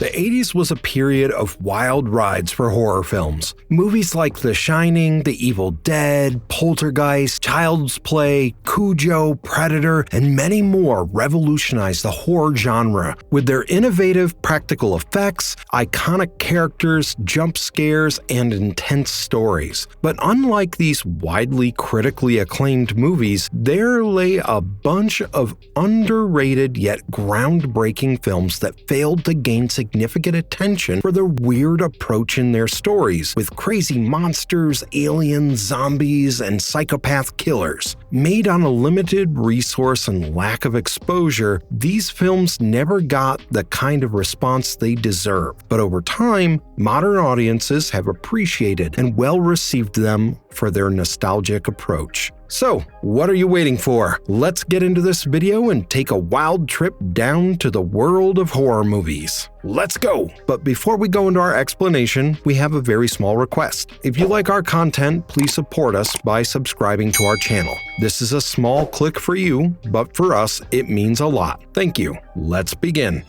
The 80s was a period of wild rides for horror films. Movies like The Shining, The Evil Dead, Poltergeist, Child's Play, Cujo, Predator, and many more revolutionized the horror genre with their innovative practical effects, iconic characters, jump scares, and intense stories. But unlike these widely critically acclaimed movies, there lay a bunch of underrated yet groundbreaking films that failed to gain significant attention for their weird approach in their stories, with crazy monsters, aliens, zombies, and psychopath killers. Made on a limited resource and lack of exposure, these films never got the kind of response they deserve. But over time, modern audiences have appreciated and well received them for their nostalgic approach. So, what are you waiting for? Let's get into this video and take a wild trip down to the world of horror movies. Let's go! But before we go into our explanation, we have a very small request. If you like our content, please support us by subscribing to our channel. This is a small click for you, but for us, it means a lot. Thank you. Let's begin.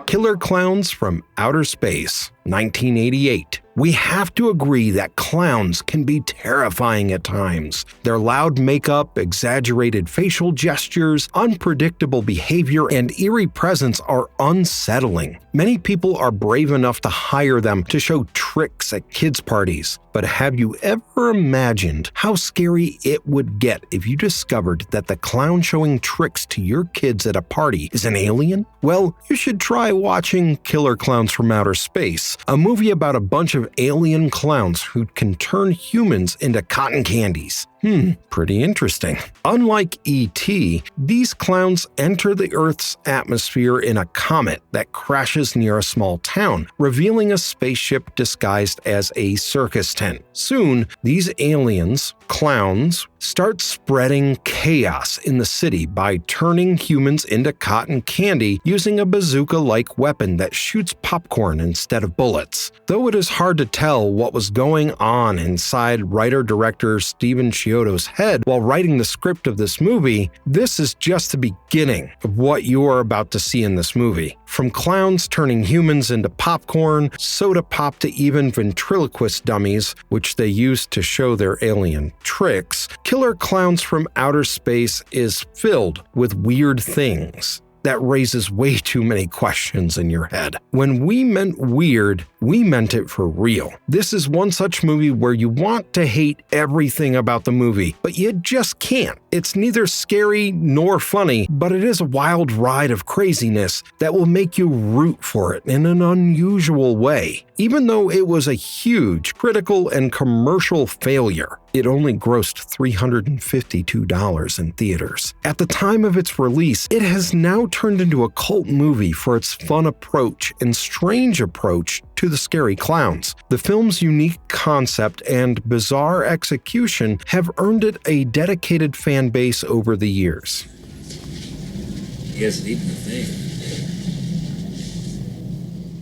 Killer Clowns from Outer Space, 1988. We have to agree that clowns can be terrifying at times. Their loud makeup, exaggerated facial gestures, unpredictable behavior, and eerie presence are unsettling. Many people are brave enough to hire them to show tricks at kids' parties. But have you ever imagined how scary it would get if you discovered that the clown showing tricks to your kids at a party is an alien? Well, you should try watching Killer Clowns from Outer Space, a movie about a bunch of alien clowns who can turn humans into cotton candies. Pretty interesting. Unlike E.T., these clowns enter the Earth's atmosphere in a comet that crashes near a small town, revealing a spaceship disguised as a circus tent. Soon, these aliens, clowns, start spreading chaos in the city by turning humans into cotton candy using a bazooka-like weapon that shoots popcorn instead of bullets. Though it is hard to tell what was going on inside writer-director Steven Chiodo's head while writing the script of this movie, this is just the beginning of what you are about to see in this movie. From clowns turning humans into popcorn, soda pop, to even ventriloquist dummies, which they use to show their alien tricks, Killer Clowns from Outer Space is filled with weird things that raises way too many questions in your head. When we meant weird, we meant it for real. This is one such movie where you want to hate everything about the movie, but you just can't. It's neither scary nor funny, but it is a wild ride of craziness that will make you root for it in an unusual way. Even though it was a huge critical and commercial failure, it only grossed $352 in theaters. At the time of its release, it has now turned into a cult movie for its fun approach and strange approach to the scary clowns. The film's unique concept and bizarre execution have earned it a dedicated fan base over the years. He hasn't eaten a thing.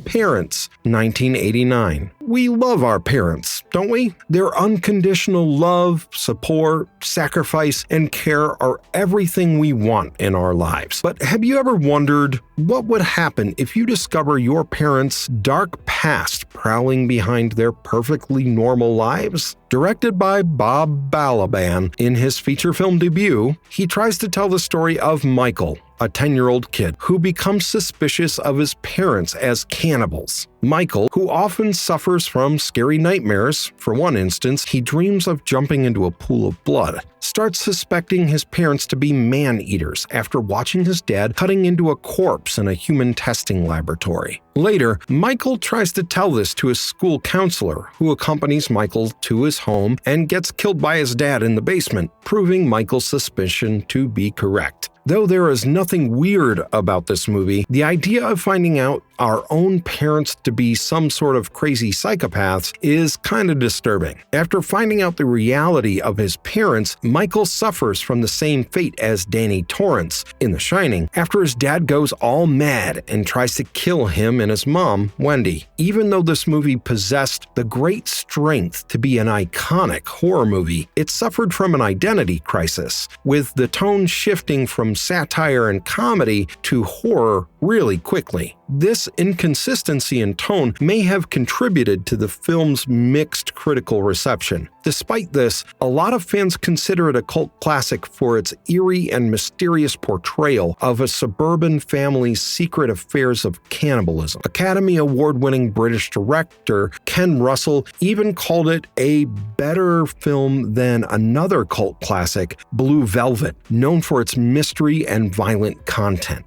Parents, 1989. We love our parents, don't we? Their unconditional love, support, sacrifice, and care are everything we want in our lives. But have you ever wondered what would happen if you discover your parents' dark past prowling behind their perfectly normal lives? Directed by Bob Balaban in his feature film debut, he tries to tell the story of Michael, a 10-year-old kid who becomes suspicious of his parents as cannibals. Michael, who often suffers from scary nightmares, for one instance, he dreams of jumping into a pool of blood, starts suspecting his parents to be man-eaters after watching his dad cutting into a corpse in a human testing laboratory. Later, Michael tries to tell this to his school counselor, who accompanies Michael to his home and gets killed by his dad in the basement, proving Michael's suspicion to be correct. Though there is nothing weird about this movie, the idea of finding out our own parents to be some sort of crazy psychopaths is kind of disturbing. After finding out the reality of his parents, Michael suffers from the same fate as Danny Torrance in The Shining after his dad goes all mad and tries to kill him and his mom, Wendy. Even though this movie possessed the great strength to be an iconic horror movie, it suffered from an identity crisis, with the tone shifting from satire and comedy to horror really quickly. This inconsistency in tone may have contributed to the film's mixed critical reception. Despite this, a lot of fans consider it a cult classic for its eerie and mysterious portrayal of a suburban family's secret affairs of cannibalism. Academy Award-winning British director Ken Russell even called it a better film than another cult classic, Blue Velvet, known for its mystery and violent content.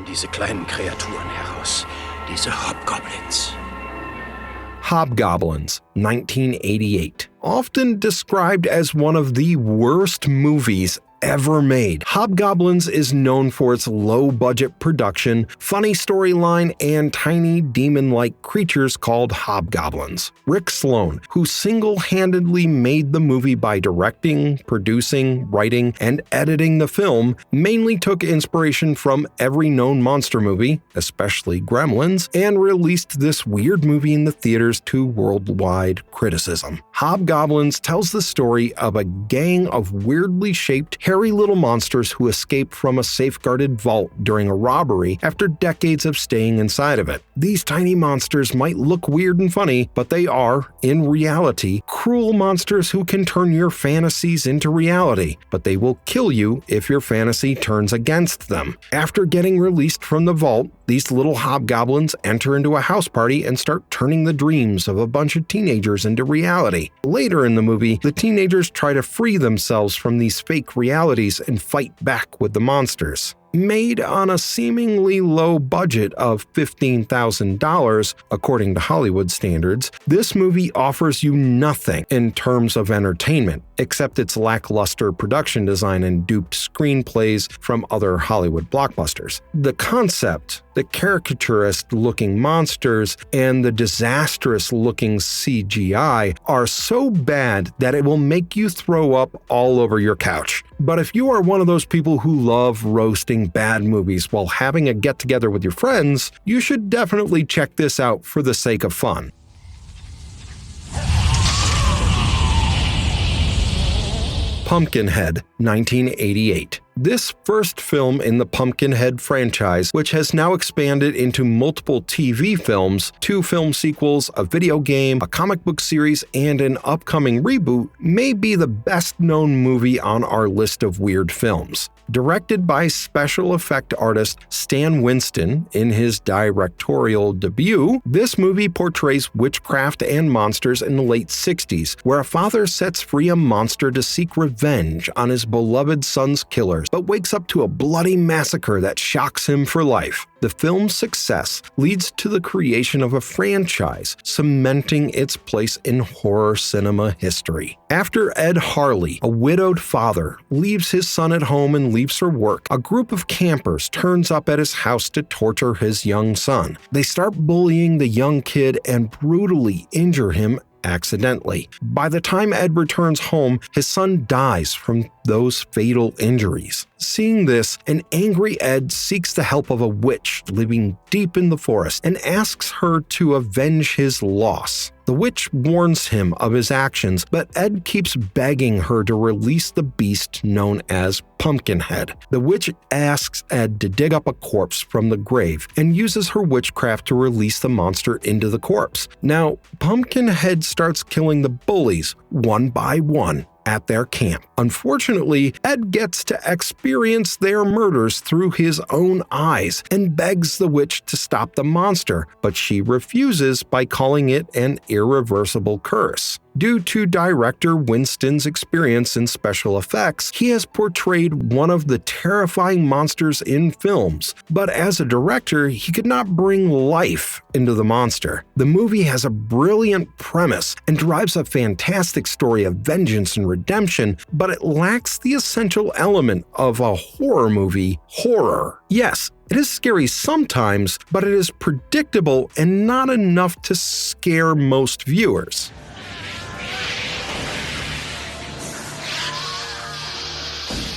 Diese kleinen Kreaturen heraus, diese Hobgoblins. Hobgoblins, 1988. Often described as one of the worst movies ever made, Hobgoblins is known for its low-budget production, funny storyline, and tiny demon-like creatures called hobgoblins. Rick Sloan, who single-handedly made the movie by directing, producing, writing, and editing the film, mainly took inspiration from every known monster movie, especially Gremlins, and released this weird movie in the theaters to worldwide criticism. Hobgoblins tells the story of a gang of weirdly shaped, hairy little monsters who escape from a safeguarded vault during a robbery after decades of staying inside of it. These tiny monsters might look weird and funny, but they are, in reality, cruel monsters who can turn your fantasies into reality, but they will kill you if your fantasy turns against them. After getting released from the vault, these little hobgoblins enter into a house party and start turning the dreams of a bunch of teenagers into reality. Later in the movie, the teenagers try to free themselves from these fake realities and fight back with the monsters. Made on a seemingly low budget of $15,000, according to Hollywood standards, this movie offers you nothing in terms of entertainment, except its lackluster production design and duped screenplays from other Hollywood blockbusters. The concept, the caricaturist-looking monsters, and the disastrous-looking CGI are so bad that it will make you throw up all over your couch. But if you are one of those people who love roasting bad movies while having a get-together with your friends, you should definitely check this out for the sake of fun. Pumpkinhead, 1988. This first film in the Pumpkinhead franchise, which has now expanded into multiple TV films, 2 film sequels, a video game, a comic book series, and an upcoming reboot, may be the best-known movie on our list of weird films. Directed by special effect artist Stan Winston in his directorial debut, this movie portrays witchcraft and monsters in the late 60s, where a father sets free a monster to seek revenge on his beloved son's killers, but wakes up to a bloody massacre that shocks him for life. The film's success leads to the creation of a franchise, cementing its place in horror cinema history. After Ed Harley, a widowed father, leaves his son at home and leaves for work, a group of campers turns up at his house to torture his young son. They start bullying the young kid and brutally injure him accidentally. By the time Ed returns home, his son dies from those fatal injuries. Seeing this, an angry Ed seeks the help of a witch living deep in the forest and asks her to avenge his loss. The witch warns him of his actions, but Ed keeps begging her to release the beast known as Pumpkinhead. The witch asks Ed to dig up a corpse from the grave and uses her witchcraft to release the monster into the corpse. Now, Pumpkinhead starts killing the bullies one by one at their camp. Unfortunately, Ed gets to experience their murders through his own eyes and begs the witch to stop the monster, but she refuses by calling it an irreversible curse. Due to director Winston's experience in special effects, he has portrayed one of the terrifying monsters in films, but as a director, he could not bring life into the monster. The movie has a brilliant premise and drives a fantastic story of vengeance and redemption, but it lacks the essential element of a horror movie, horror. Yes, it is scary sometimes, but it is predictable and not enough to scare most viewers.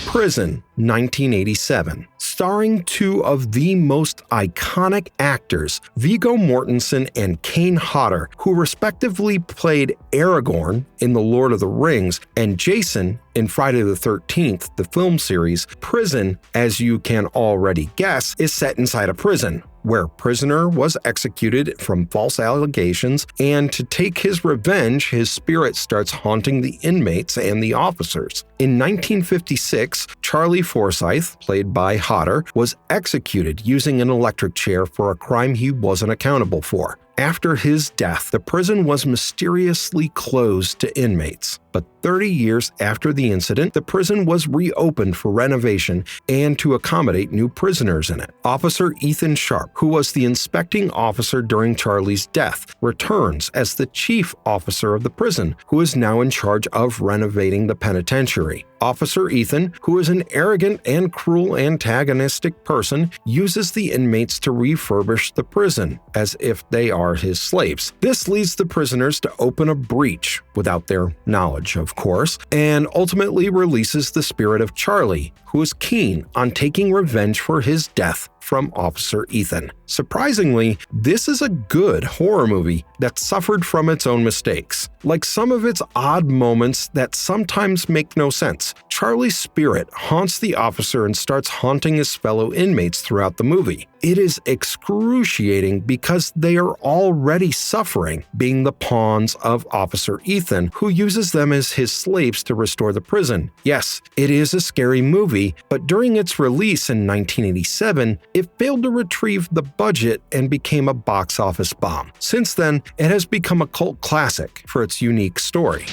Prison, 1987. Starring two of the most iconic actors, Viggo Mortensen and Kane Hodder, who respectively played Aragorn in The Lord of the Rings and Jason in Friday the 13th, the film series. Prison, as you can already guess, is set inside a prison, where a prisoner was executed from false allegations, and to take his revenge, his spirit starts haunting the inmates and the officers. In 1956, Charlie Forsythe, played by Hodder, was executed using an electric chair for a crime he wasn't accountable for. After his death, the prison was mysteriously closed to inmates. But 30 years after the incident, the prison was reopened for renovation and to accommodate new prisoners in it. Officer Ethan Sharp, who was the inspecting officer during Charlie's death, returns as the chief officer of the prison, who is now in charge of renovating the penitentiary. Officer Ethan, who is an arrogant and cruel antagonistic person, uses the inmates to refurbish the prison, as if they are his slaves. This leads the prisoners to open a breach, without their knowledge, of course, and ultimately releases the spirit of Charlie, who is keen on taking revenge for his death from Officer Ethan. Surprisingly, this is a good horror movie that suffered from its own mistakes. Like some of its odd moments that sometimes make no sense, Charlie's spirit haunts the officer and starts haunting his fellow inmates throughout the movie. It is excruciating because they are already suffering, being the pawns of Officer Ethan, who uses them as his slaves to restore the prison. Yes, it is a scary movie, but during its release in 1987, it failed to retrieve the budget and became a box office bomb. Since then, it has become a cult classic for its unique story.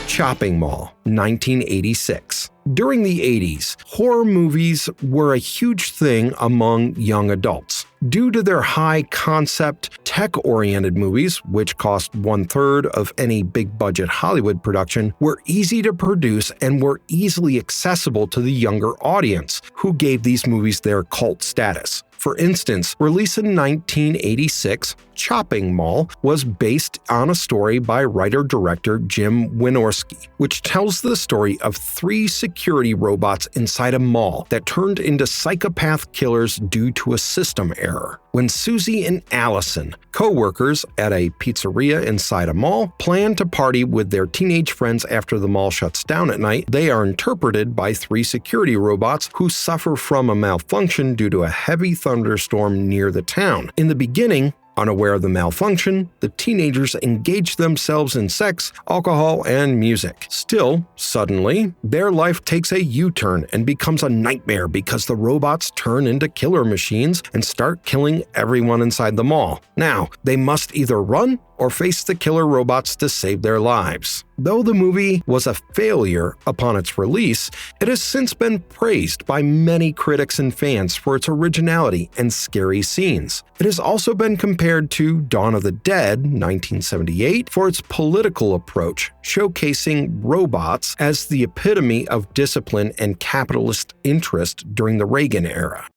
Chopping Mall, 1986. During the 80s, horror movies were a huge thing among young adults. Due to their high-concept, tech-oriented movies, which cost 1/3 of any big-budget Hollywood production, were easy to produce and were easily accessible to the younger audience, who gave these movies their cult status. For instance, released in 1986, Chopping Mall was based on a story by writer-director Jim Wynorski, which tells the story of 3 security robots inside a mall that turned into psychopath killers due to a system error. When Susie and Allison, co-workers at a pizzeria inside a mall, plan to party with their teenage friends after the mall shuts down at night, they are interpreted by 3 security robots who suffer from a malfunction due to a heavy thunderstorm near the town. In the beginning, unaware of the malfunction, the teenagers engage themselves in sex, alcohol, and music. Still, suddenly, their life takes a U-turn and becomes a nightmare because the robots turn into killer machines and start killing everyone inside the mall. Now, they must either run or face the killer robots to save their lives. Though the movie was a failure upon its release, it has since been praised by many critics and fans for its originality and scary scenes. It has also been compared to Dawn of the Dead, 1978, for its political approach, showcasing robots as the epitome of discipline and capitalist interest during the Reagan era.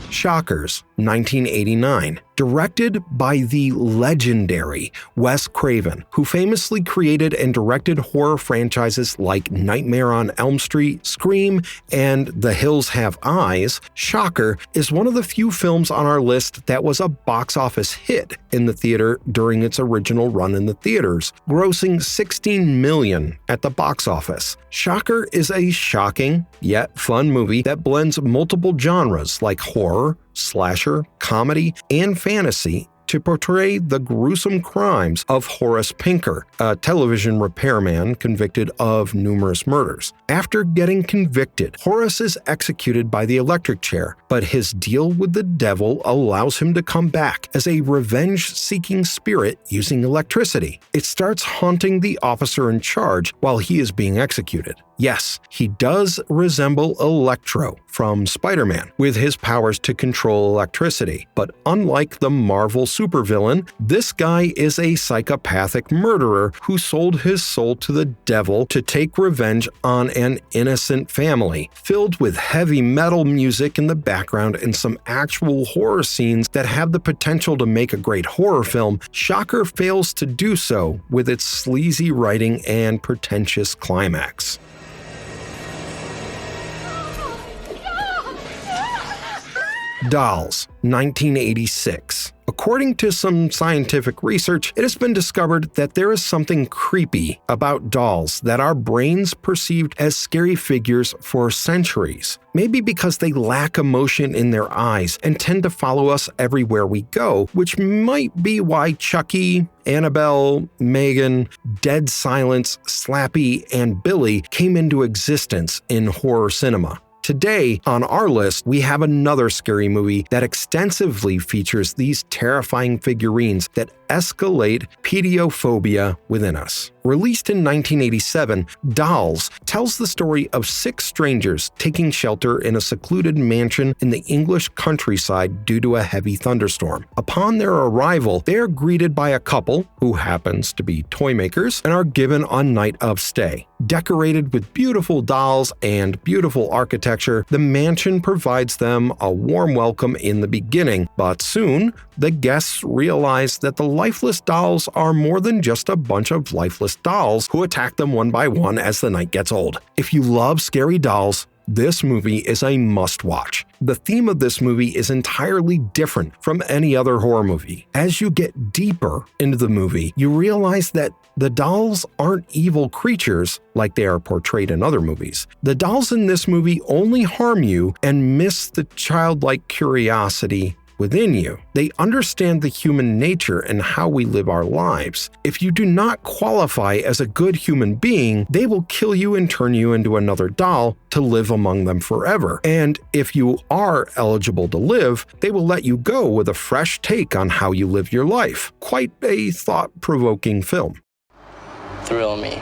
Shockers, 1989. Directed by the legendary Wes Craven, who famously created and directed horror franchises like Nightmare on Elm Street, Scream, and The Hills Have Eyes, Shocker is one of the few films on our list that was a box office hit in the theater during its original run in the theaters, grossing $16 million at the box office. Shocker is a shocking, yet fun movie that blends multiple genres like horror, slasher, comedy, and fantasy to portray the gruesome crimes of Horace Pinker, a television repairman convicted of numerous murders. After getting convicted, Horace is executed by the electric chair, but his deal with the devil allows him to come back as a revenge-seeking spirit using electricity. It starts haunting the officer in charge while he is being executed. Yes, he does resemble Electro from Spider-Man, with his powers to control electricity. But unlike the Marvel supervillain, this guy is a psychopathic murderer who sold his soul to the devil to take revenge on an innocent family. Filled with heavy metal music in the background and some actual horror scenes that have the potential to make a great horror film, Shocker fails to do so with its sleazy writing and pretentious climax. Dolls, 1986. According to some scientific research, it has been discovered that there is something creepy about dolls that our brains perceived as scary figures for centuries. Maybe because they lack emotion in their eyes and tend to follow us everywhere we go, which might be why Chucky, Annabelle, Megan, Dead Silence, Slappy, and Billy came into existence in horror cinema. Today, on our list, we have another scary movie that extensively features these terrifying figurines that escalate pediophobia within us. Released in 1987, Dolls tells the story of 6 strangers taking shelter in a secluded mansion in the English countryside due to a heavy thunderstorm. Upon their arrival, they are greeted by a couple, who happens to be toy makers, and are given a night of stay. Decorated with beautiful dolls and beautiful architecture, the mansion provides them a warm welcome in the beginning, but soon, the guests realize that the lifeless dolls are more than just a bunch of lifeless dolls who attack them one by one as the night gets old. If you love scary dolls, this movie is a must-watch. The theme of this movie is entirely different from any other horror movie. As you get deeper into the movie, you realize that the dolls aren't evil creatures like they are portrayed in other movies. The dolls in this movie only harm you and miss the childlike curiosity within you. They understand the human nature and how we live our lives. If you do not qualify as a good human being, they will kill you and turn you into another doll to live among them forever. And if you are eligible to live, they will let you go with a fresh take on how you live your life. Quite a thought-provoking film. Thrill me.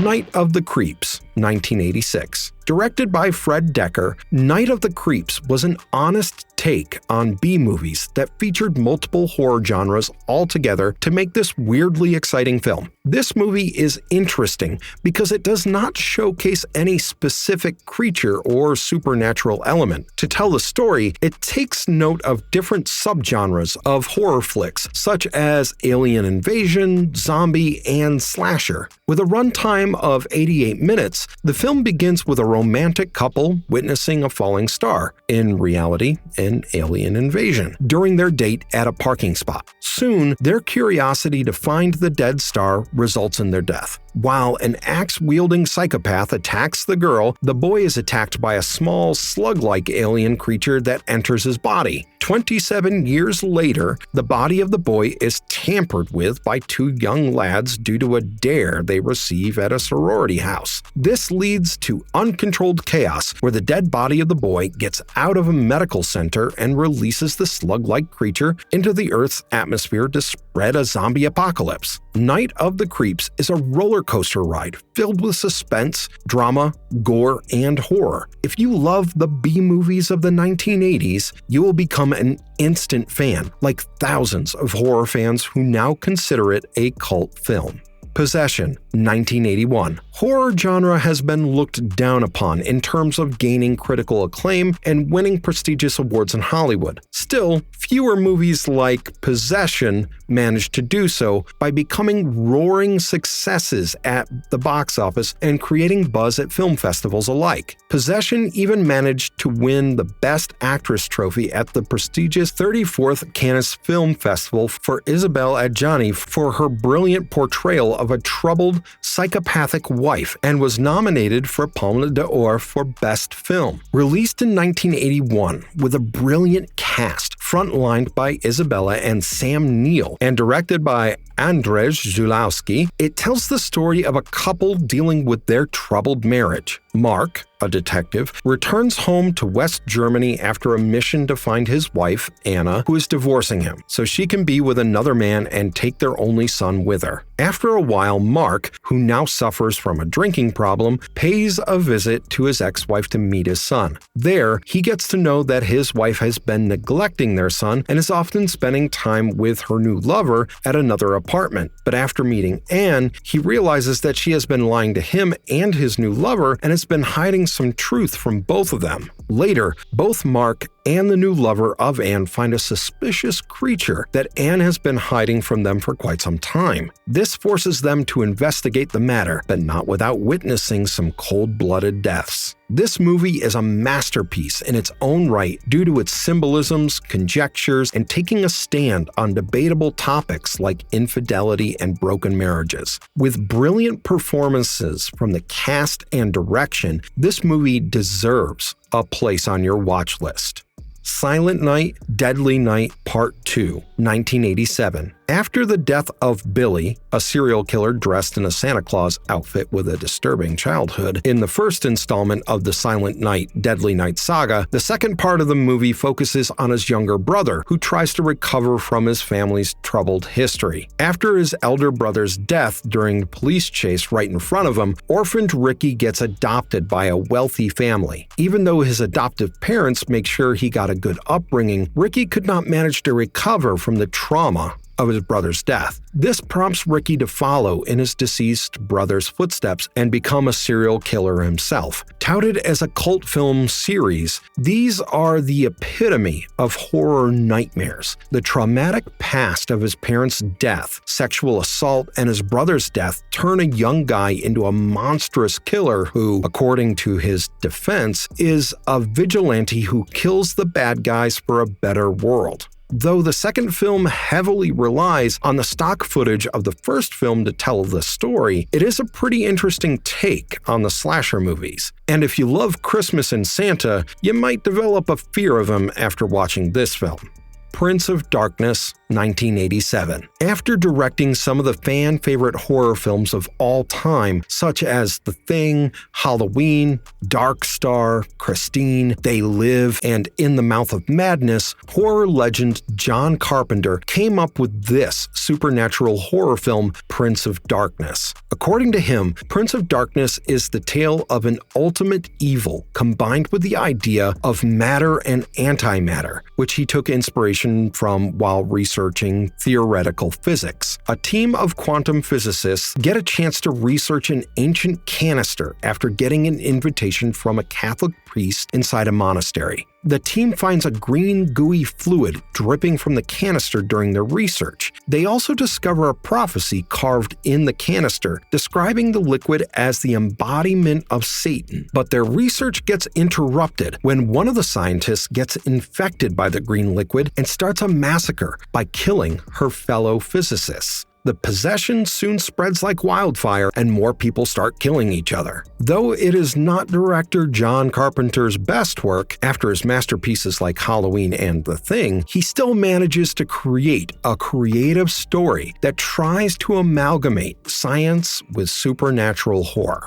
Night of the Creeps, 1986. Directed by Fred Decker, Night of the Creeps was an honest take on B-movies that featured multiple horror genres all together to make this weirdly exciting film. This movie is interesting because it does not showcase any specific creature or supernatural element. To tell the story, it takes note of different subgenres of horror flicks, such as alien invasion, zombie, and slasher. With a runtime of 88 minutes, the film begins with a romantic couple witnessing a falling star, in reality, an alien invasion, during their date at a parking spot. Soon, their curiosity to find the dead star results in their death. While an axe-wielding psychopath attacks the girl, the boy is attacked by a small, slug-like alien creature that enters his body. 27 years later, the body of the boy is tampered with by 2 young lads due to a dare they receive at a sorority house. This leads to uncontrolled chaos where the dead body of the boy gets out of a medical center and releases the slug-like creature into the Earth's atmosphere to spread a zombie apocalypse. Night of the Creeps is a roller coaster ride filled with suspense, drama, gore, and horror. If you love the B-movies of the 1980s, you will become an instant fan, like thousands of horror fans who now consider it a cult film. Possession, 1981. Horror genre has been looked down upon in terms of gaining critical acclaim and winning prestigious awards in Hollywood. Still, fewer movies like Possession managed to do so by becoming roaring successes at the box office and creating buzz at film festivals alike. Possession even managed to win the Best Actress trophy at the prestigious 34th Cannes Film Festival for Isabelle Adjani for her brilliant portrayal of a troubled, psychopathic wife and was nominated for Palme d'Or for Best Film. Released in 1981 with a brilliant cast frontlined by Isabella and Sam Neill and directed by Andrzej Zulawski, it tells the story of a couple dealing with their troubled marriage. Mark, a detective, returns home to West Germany after a mission to find his wife, Anna, who is divorcing him, so she can be with another man and take their only son with her. After a while, Mark, who now suffers from a drinking problem, pays a visit to his ex-wife to meet his son. There, he gets to know that his wife has been neglecting their son and is often spending time with her new lover at another apartment. But after meeting Anne, he realizes that she has been lying to him and his new lover and has been hiding some truth from both of them. Later, both Mark and the new lover of Anne find a suspicious creature that Anne has been hiding from them for quite some time. This forces them to investigate the matter, but not without witnessing some cold-blooded deaths. This movie is a masterpiece in its own right due to its symbolisms, conjectures, and taking a stand on debatable topics like infidelity and broken marriages. With brilliant performances from the cast and direction, this movie deserves a place on your watch list. Silent Night, Deadly Night Part 2, 1987. After the death of Billy, a serial killer dressed in a Santa Claus outfit with a disturbing childhood, in the first installment of the Silent Night, Deadly Night saga, the second part of the movie focuses on his younger brother, who tries to recover from his family's troubled history. After his elder brother's death during the police chase right in front of him, orphaned Ricky gets adopted by a wealthy family. Even though his adoptive parents make sure he got a good upbringing, Ricky could not manage to recover from the trauma of his brother's death. This prompts Ricky to follow in his deceased brother's footsteps and become a serial killer himself. Touted as a cult film series, these are the epitome of horror nightmares. The traumatic past of his parents' death, sexual assault, and his brother's death turn a young guy into a monstrous killer who, according to his defense, is a vigilante who kills the bad guys for a better world. Though the second film heavily relies on the stock footage of the first film to tell the story, it is a pretty interesting take on the slasher movies. And if you love Christmas and Santa, you might develop a fear of him after watching this film. Prince of Darkness, 1987. After directing some of the fan-favorite horror films of all time, such as The Thing, Halloween, Dark Star, Christine, They Live, and In the Mouth of Madness, horror legend John Carpenter came up with this supernatural horror film, Prince of Darkness. According to him, Prince of Darkness is the tale of an ultimate evil combined with the idea of matter and antimatter, which he took inspiration from while researching theoretical physics. A team of quantum physicists get a chance to research an ancient canister after getting an invitation from a Catholic priest inside a monastery. The team finds a green, gooey fluid dripping from the canister during their research. They also discover a prophecy carved in the canister describing the liquid as the embodiment of Satan. But their research gets interrupted when one of the scientists gets infected by the green liquid and starts a massacre by killing her fellow physicists. The possession soon spreads like wildfire and more people start killing each other. Though it is not director John Carpenter's best work, after his masterpieces like Halloween and The Thing, he still manages to create a creative story that tries to amalgamate science with supernatural horror.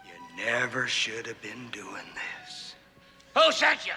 You never should have been doing this. Who sent you?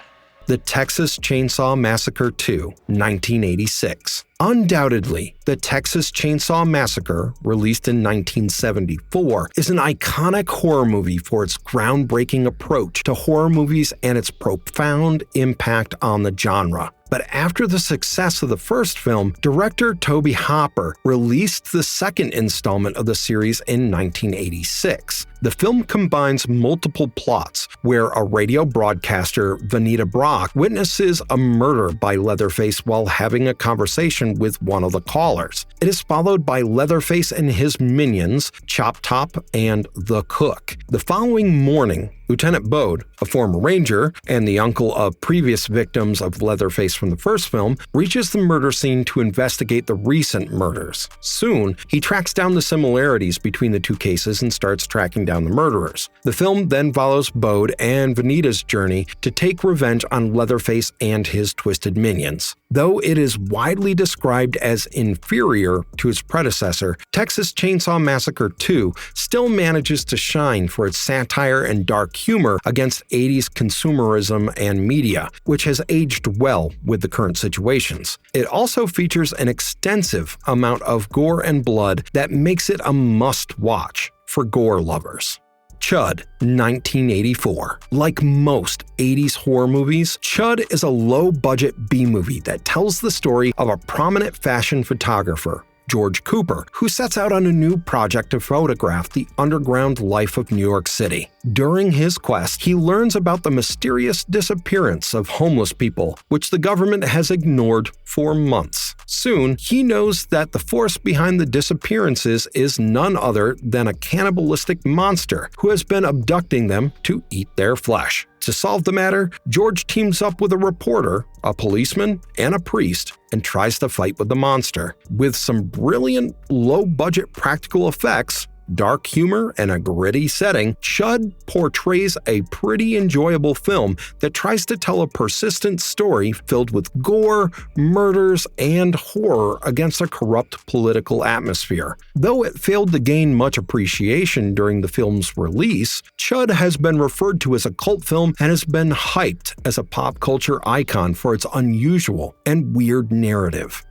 The Texas Chainsaw Massacre 2, 1986. Undoubtedly, The Texas Chainsaw Massacre, released in 1974, is an iconic horror movie for its groundbreaking approach to horror movies and its profound impact on the genre. But after the success of the first film, director Tobe Hooper released the second installment of the series in 1986. The film combines multiple plots, where a radio broadcaster, Vanita Brock, witnesses a murder by Leatherface while having a conversation with one of the callers. It is followed by Leatherface and his minions, Chop Top and The Cook. The following morning, Lieutenant Bode, a former ranger and the uncle of previous victims of Leatherface from the first film, reaches the murder scene to investigate the recent murders. Soon, he tracks down the similarities between the two cases and starts tracking down the murderers. The film then follows Bode and Vanita's journey to take revenge on Leatherface and his twisted minions. Though it is widely described as inferior to its predecessor, Texas Chainsaw Massacre 2 still manages to shine for its satire and dark humor against 80s consumerism and media, which has aged well with the current situations. It also features an extensive amount of gore and blood that makes it a must-watch for gore lovers. Chud, 1984. Like most 80s horror movies, Chud is a low-budget B-movie that tells the story of a prominent fashion photographer, George Cooper, who sets out on a new project to photograph the underground life of New York City. During his quest, he learns about the mysterious disappearance of homeless people, which the government has ignored for months. Soon, he knows that the force behind the disappearances is none other than a cannibalistic monster who has been abducting them to eat their flesh. To solve the matter, George teams up with a reporter, a policeman, and a priest and tries to fight with the monster. With some brilliant, low-budget practical effects, dark humor, and a gritty setting, Chud portrays a pretty enjoyable film that tries to tell a persistent story filled with gore, murders, and horror against a corrupt political atmosphere. Though it failed to gain much appreciation during the film's release, Chud has been referred to as a cult film and has been hyped as a pop culture icon for its unusual and weird narrative.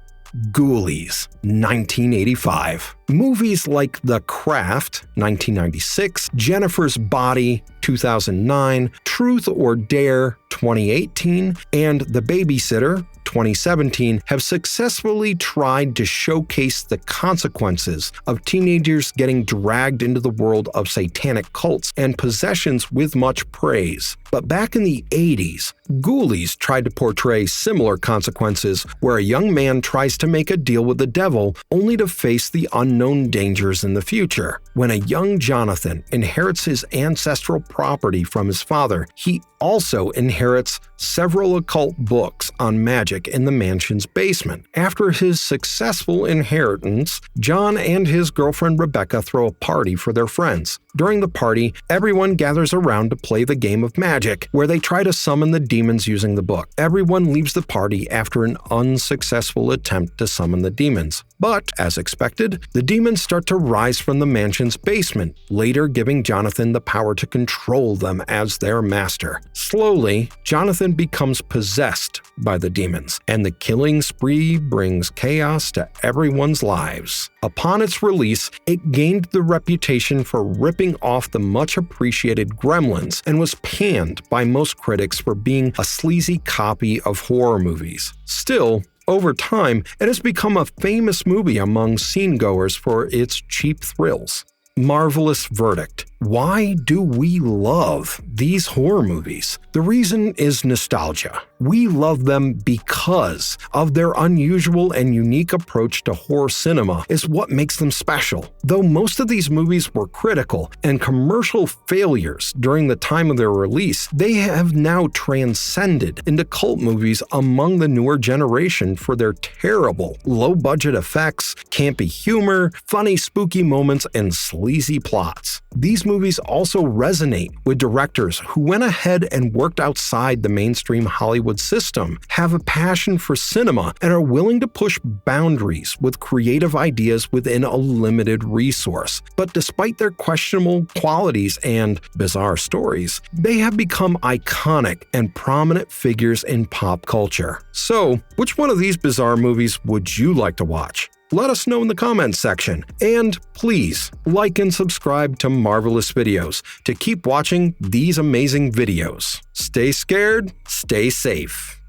Ghoulies, 1985. Movies like The Craft, 1996, Jennifer's Body, 2009, Truth or Dare, 2018, and The Babysitter, 2017 have successfully tried to showcase the consequences of teenagers getting dragged into the world of satanic cults and possessions with much praise. But back in the 80s, Ghoulies tried to portray similar consequences where a young man tries to make a deal with the devil only to face the unknown dangers in the future. When a young Jonathan inherits his ancestral property from his father, he also inherits several occult books on magic in the mansion's basement. After his successful inheritance, John and his girlfriend Rebecca throw a party for their friends. During the party, everyone gathers around to play the game of magic, where they try to summon the demons using the book. Everyone leaves the party after an unsuccessful attempt to summon the demons. But, as expected, the demons start to rise from the mansion's basement, later giving Jonathan the power to control them as their master. Slowly, Jonathan becomes possessed by the demons, and the killing spree brings chaos to everyone's lives. Upon its release, it gained the reputation for ripping off the much-appreciated Gremlins and was panned by most critics for being a sleazy copy of horror movies. Still, over time, it has become a famous movie among scene-goers for its cheap thrills. Marvelous verdict. Why do we love these horror movies? The reason is nostalgia. We love them because of their unusual and unique approach to horror cinema is what makes them special. Though most of these movies were critical and commercial failures during the time of their release, they have now transcended into cult movies among the newer generation for their terrible, low-budget effects, campy humor, funny, spooky moments, and sleazy plots. These movies also resonate with directors who went ahead and worked outside the mainstream Hollywood system, have a passion for cinema, and are willing to push boundaries with creative ideas within a limited resource. But despite their questionable qualities and bizarre stories, they have become iconic and prominent figures in pop culture. So, which one of these bizarre movies would you like to watch? Let us know in the comments section, and please like and subscribe to Marvelous Videos to keep watching these amazing videos. Stay scared, stay safe.